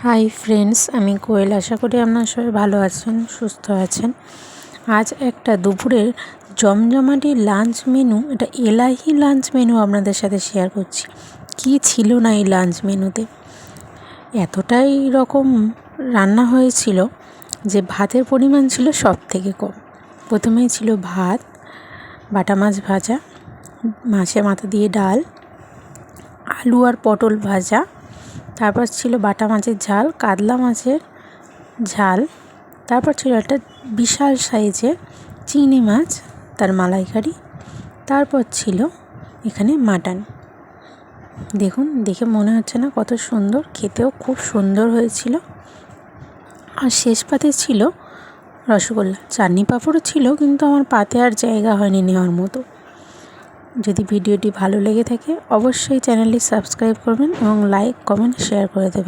Hi friends, আমি কোয়েল। আশা করি আপনারা সবাই ভালো আছেন, সুস্থ আছেন। আজ একটা দুপুরের জমজমাটি লাঞ্চ মেনু, এটা এলাহি লাঞ্চ মেনু আপনাদের সাথে শেয়ার করছি। কি ছিল না এই লাঞ্চ মেনুতে, এতটাই রকম রান্না হয়েছিল যে ভাতের পরিমাণ ছিল সব থেকে কম। প্রথমেই ছিল ভাত, বাটা মাছ ভাজা, মাছের মাথা দিয়ে ডাল, আলু আর পটল ভাজা, তারপর ছিল বাটা মাছের ঝাল, কাতলা মাছের ঝাল, তারপর ছিল একটা বিশাল সাইজের চিংড়ি মাছ, তার মালাইকারি, তারপর ছিল এখানে মাটন। দেখুন, দেখে মনে হচ্ছে না কত সুন্দর, খেতেও খুব সুন্দর হয়েছিল। আর শেষ পাতে ছিল রসগোল্লা, চাটনি পাঁপড়ও ছিল, কিন্তু আমার পাতে আর জায়গা হয়নি নেওয়ার মতো। যদি ভিডিওটি ভালো লেগে থাকে অবশ্যই চ্যানেলটি সাবস্ক্রাইব করবেন এবং লাইক, কমেন্ট, শেয়ার করে দেবেন।